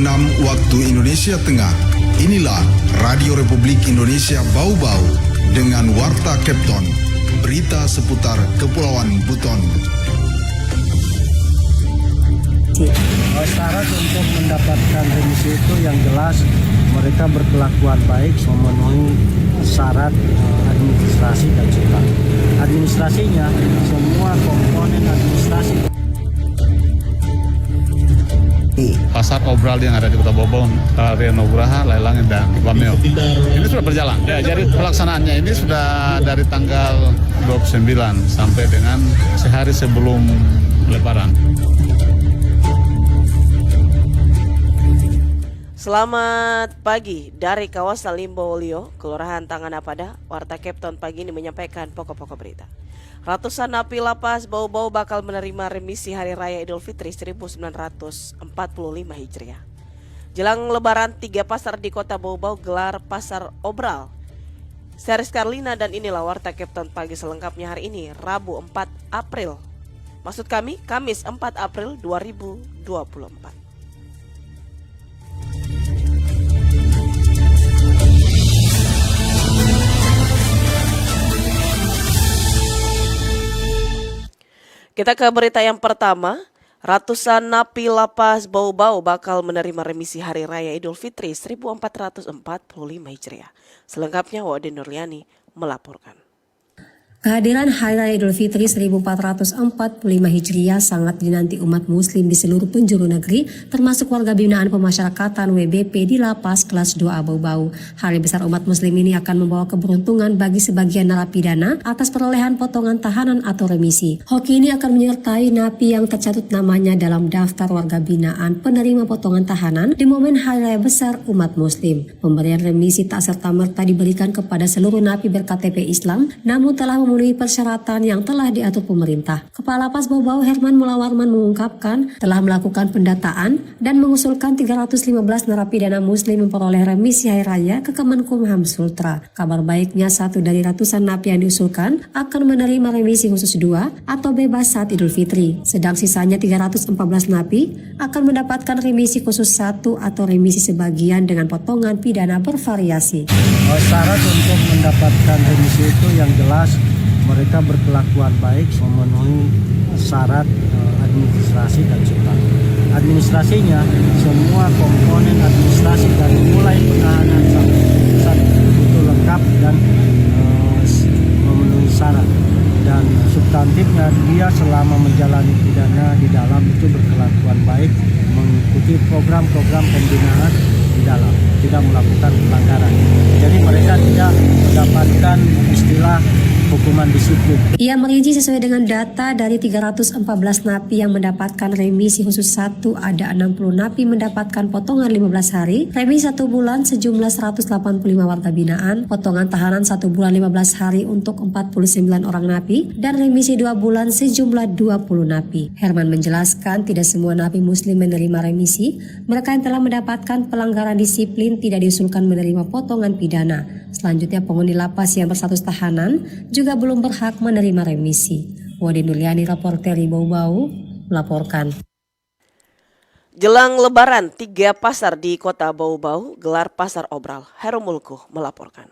6 waktu Indonesia Tengah. Inilah Radio Republik Indonesia Bau-Bau dengan Warta Kepton, berita seputar Kepulauan Buton. Syarat untuk mendapatkan remisi itu yang jelas mereka berkelakuan baik, memenuhi syarat administrasi dan substantif. Administrasinya semua komponen administrasi. Pasar Obral yang ada di Kota Bau-Bau, Area Nugraha, Lailangi, dan Wameo. Ini sudah berjalan. Ya, jadi pelaksanaannya ini sudah dari tanggal 29 sampai dengan sehari sebelum Lebaran. Selamat pagi dari kawasan Limbowolio, Kelurahan Tanganapada. Warta Kepton pagi ini menyampaikan pokok-pokok berita. Ratusan napi lapas Bau-Bau bakal menerima remisi Hari Raya Idul Fitri 1945 Hijriah. Jelang Lebaran, 3 pasar di Kota Bau-Bau gelar Pasar Obral. Series Karlina dan inilah Warta Kepton pagi selengkapnya hari ini, Rabu 4 April. Maksud kami, Kamis 4 April 2024. Kita ke berita yang pertama. Ratusan napi lapas Bau-Bau bakal menerima remisi Hari Raya Idul Fitri 1445 Hijriah. Selengkapnya Wade Nurliani melaporkan. Kehadiran Hari Raya Idul Fitri 1445 Hijriah sangat dinanti umat muslim di seluruh penjuru negeri, termasuk warga binaan pemasyarakatan WBP di Lapas Kelas 2A Bau-Bau. Hari besar umat muslim ini akan membawa keberuntungan bagi sebagian narapidana atas perolehan potongan tahanan atau remisi. Hoki ini akan menyertai napi yang tercatut namanya dalam daftar warga binaan penerima potongan tahanan di momen Hari Raya besar umat muslim. Pemberian remisi tak serta-merta diberikan kepada seluruh napi berKTP Islam, namun telah memenuhi persyaratan yang telah diatur pemerintah. Kepala Lapas Bau-Bau Herman Mulawarman mengungkapkan telah melakukan pendataan dan mengusulkan 315 narapidana muslim memperoleh remisi Hari Raya ke Kemenkumham Sultra. Kabar baiknya, satu dari ratusan napi yang diusulkan akan menerima remisi khusus 2 atau bebas saat Idul Fitri. Sedang sisanya 314 napi akan mendapatkan remisi khusus 1 atau remisi sebagian dengan potongan pidana bervariasi. Syarat untuk mendapatkan remisi itu yang jelas mereka berkelakuan baik, memenuhi syarat administrasi dan substantif. Administrasinya semua komponen administrasi dari mulai penahanan sampai putusan itu lengkap dan memenuhi syarat. Dan substantifnya dia selama menjalani pidana di dalam itu berkelakuan baik, mengikuti program-program pembinaan di dalam, tidak melakukan pelanggaran. Jadi mereka tidak mendapatkan istilah hukuman disiplin. Ia merinci sesuai dengan data dari 314 napi yang mendapatkan remisi khusus 1, ada 60 napi mendapatkan potongan 15 hari, remisi 1 bulan sejumlah 185 warga binaan, potongan tahanan 1 bulan 15 hari untuk 49 orang napi, dan remisi 2 bulan sejumlah 20 napi. Herman menjelaskan tidak semua napi muslim menerima remisi, mereka yang telah mendapatkan pelanggaran disiplin tidak diusulkan menerima potongan pidana. Selanjutnya penghuni lapas yang berstatus tahanan juga belum berhak menerima remisi. Wade Nurliani, reporter Bau-Bau, melaporkan. Jelang Lebaran, 3 pasar di Kota Bau-Bau gelar Pasar Obral. Heru Mulku melaporkan.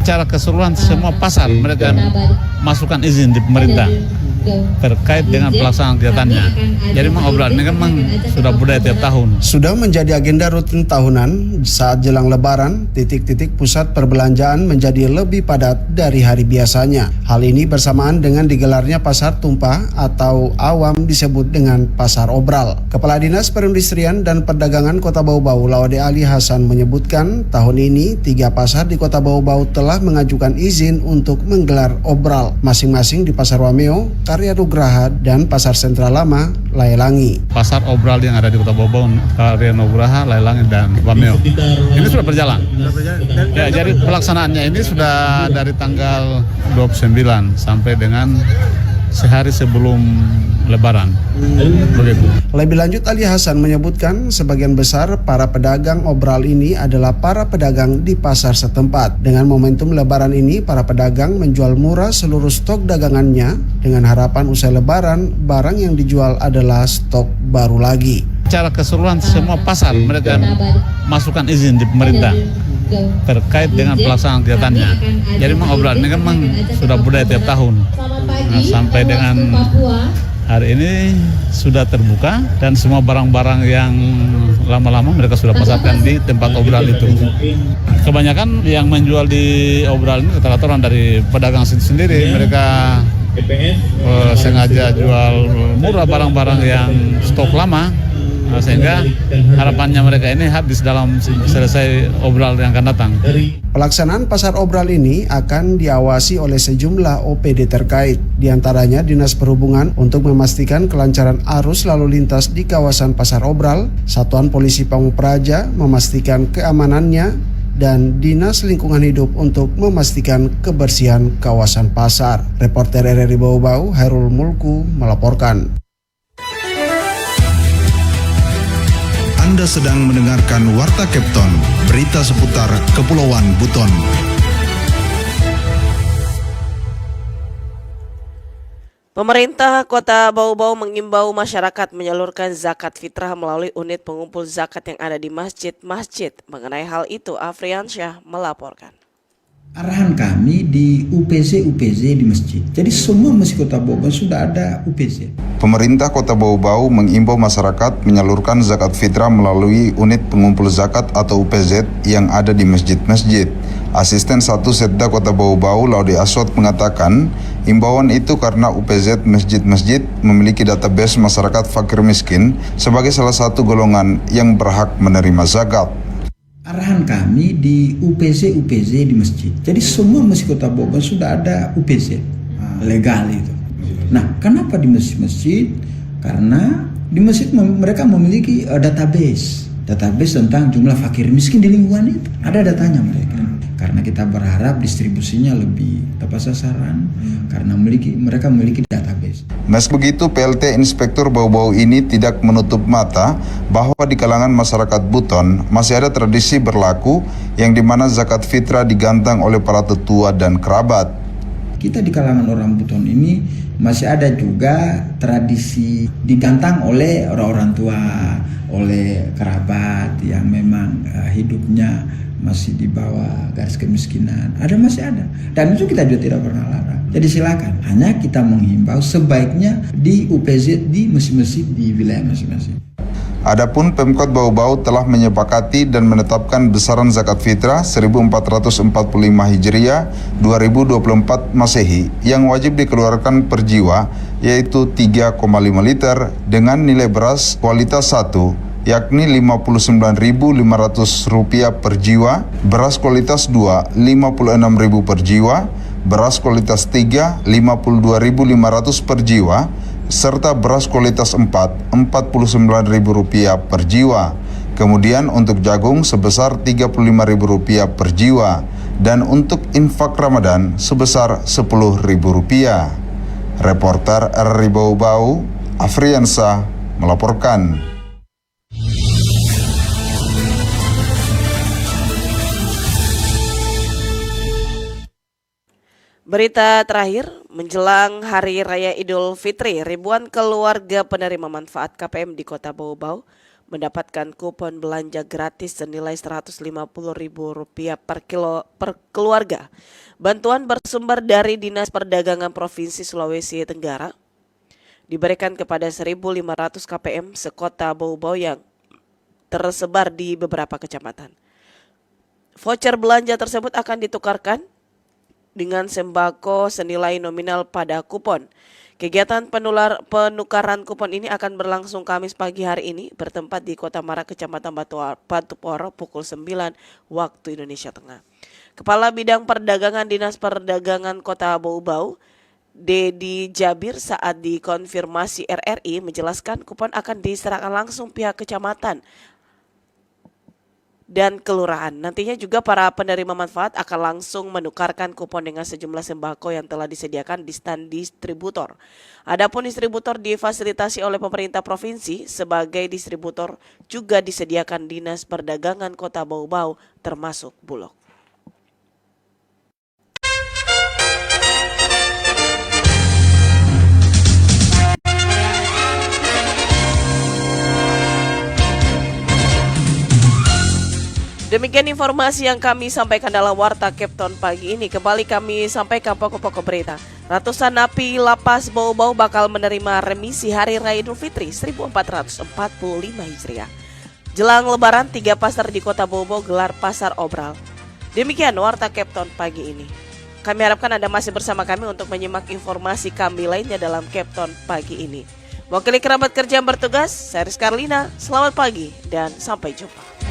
Secara keseluruhan semua pasar mereka masukkan izin di pemerintah terkait dengan pelaksanaan kegiatannya. Jadi memang obral ini kan memang sudah budaya tiap tahun. Sudah menjadi agenda rutin tahunan saat jelang Lebaran, titik-titik pusat perbelanjaan menjadi lebih padat dari hari biasanya. Hal ini bersamaan dengan digelarnya Pasar Tumpah atau awam disebut dengan Pasar Obral. Kepala Dinas Perindustrian dan Perdagangan Kota Bau-Bau, Laude Ali Hasan menyebutkan tahun ini 3 pasar di Kota Bau-Bau telah mengajukan izin untuk menggelar obral, masing-masing di Pasar Wameo, Area Nugraha, dan Pasar Sentral Lama, Lailangi. Pasar Obral yang ada di Kota Bau-Bau, Area Nugraha, Lailangi, dan Wameo. Ini sudah berjalan. Ya, jadi pelaksanaannya ini sudah dari tanggal 29 sampai dengan sehari sebelum Lebaran. Begitu. Lebih lanjut, Ali Hasan menyebutkan sebagian besar para pedagang obral ini adalah para pedagang di pasar setempat. Dengan momentum Lebaran ini, para pedagang menjual murah seluruh stok dagangannya dengan harapan usai Lebaran, barang yang dijual adalah stok baru lagi. Secara keseluruhan semua pasar mereka masukkan izin di pemerintah terkait dengan pelaksanaan kegiatannya. Jadi memang obral ini kan memang sudah budaya tiap tahun. Nah, sampai dengan hari ini sudah terbuka dan semua barang-barang yang lama-lama mereka sudah pasarkan di tempat obral itu. Kebanyakan yang menjual di obral ini rata-rata orang dari pedagang sendiri. Mereka sengaja jual murah barang-barang yang stok lama. Sehingga harapannya mereka ini habis dalam selesai obral yang akan datang. Pelaksanaan pasar obral ini akan diawasi oleh sejumlah OPD terkait, diantaranya Dinas Perhubungan untuk memastikan kelancaran arus lalu lintas di kawasan pasar obral, Satuan Polisi Pamung Praja memastikan keamanannya, dan Dinas Lingkungan Hidup untuk memastikan kebersihan kawasan pasar. Reporter RRI Bau-Bau, Hairul Mulku melaporkan. Anda sedang mendengarkan Warta Kepton, berita seputar Kepulauan Buton. Pemerintah Kota Bau-Bau mengimbau masyarakat menyalurkan zakat fitrah melalui unit pengumpul zakat yang ada di masjid-masjid. Mengenai hal itu, Afriansyah melaporkan. Arahan kami di UPZ di masjid. Jadi semua masjid Kota Bau-Bau sudah ada UPZ. Pemerintah Kota Bau-Bau mengimbau masyarakat menyalurkan zakat fitrah melalui unit pengumpul zakat atau UPZ yang ada di masjid-masjid. Asisten 1 Setda Kota Bau-Bau, Laude Aswad, mengatakan imbauan itu karena UPZ masjid-masjid memiliki database masyarakat fakir miskin sebagai salah satu golongan yang berhak menerima zakat. Arahan kami di UPZ di masjid. Jadi semua masjid Kota Bau-Bau sudah ada UPZ legal itu. Nah, kenapa di masjid-masjid? Karena di masjid mereka memiliki database tentang jumlah fakir miskin di lingkungan itu. Ada datanya mereka. Karena kita berharap distribusinya lebih tepat sasaran, karena mereka memiliki database. Meski begitu, PLT Inspektur Bau-Bau ini tidak menutup mata bahwa di kalangan masyarakat Buton masih ada tradisi berlaku yang dimana zakat fitrah digantang oleh para tetua dan kerabat. Kita di kalangan orang Buton ini masih ada juga tradisi digantang oleh orang tua, oleh kerabat yang memang hidupnya masih di bawah garis kemiskinan. Masih ada. Dan itu kita juga tidak pernah larang. Jadi silakan. Hanya kita menghimbau sebaiknya di UPZ di masjid-masjid di wilayah masing-masing. Adapun Pemkot Bau-Bau telah menyepakati dan menetapkan besaran zakat fitrah 1445 Hijriah 2024 Masehi yang wajib dikeluarkan per jiwa, yaitu 3,5 liter dengan nilai beras kualitas 1 yakni Rp59.500 per jiwa, beras kualitas 2 Rp56.000 per jiwa, beras kualitas 3 Rp52.500 per jiwa, serta beras kualitas 4 Rp49.000 per jiwa. Kemudian untuk jagung sebesar Rp35.000 per jiwa, dan untuk infak Ramadan sebesar Rp10.000. Reporter RRI Bau-Bau, Afriansa melaporkan. Berita terakhir, menjelang Hari Raya Idul Fitri, ribuan keluarga penerima manfaat KPM di Kota Bau-Bau mendapatkan kupon belanja gratis senilai Rp150.000 per keluarga. Bantuan bersumber dari Dinas Perdagangan Provinsi Sulawesi Tenggara diberikan kepada 1.500 KPM sekota Bau-Bau yang tersebar di beberapa kecamatan. Voucher belanja tersebut akan ditukarkan dengan sembako senilai nominal pada kupon. Kegiatan penukaran kupon ini akan berlangsung Kamis pagi hari ini bertempat di Kota Marak, Kecamatan Batuporo pukul 9 waktu Indonesia Tengah. Kepala Bidang Perdagangan Dinas Perdagangan Kota Bau-Bau, Dedi Jabir, saat dikonfirmasi RRI menjelaskan kupon akan diserahkan langsung pihak kecamatan dan kelurahan. Nantinya juga para penerima manfaat akan langsung menukarkan kupon dengan sejumlah sembako yang telah disediakan di stand distributor. Adapun distributor difasilitasi oleh pemerintah provinsi, sebagai distributor juga disediakan Dinas Perdagangan Kota Bau-Bau termasuk Bulog. Demikian informasi yang kami sampaikan dalam Warta Kepton pagi ini. Kembali kami sampaikan pokok-pokok berita. Ratusan napi lapas Bau-Bau bakal menerima remisi Hari Raya Idul Fitri 1445 Hijriah. Jelang Lebaran, 3 pasar di Kota Bau-Bau gelar pasar obral. Demikian Warta Kepton pagi ini. Kami harapkan Anda masih bersama kami untuk menyimak informasi kami lainnya dalam Kepton pagi ini. Wakili kerabat kerja yang bertugas, saya Rizka Arlina. Selamat pagi dan sampai jumpa.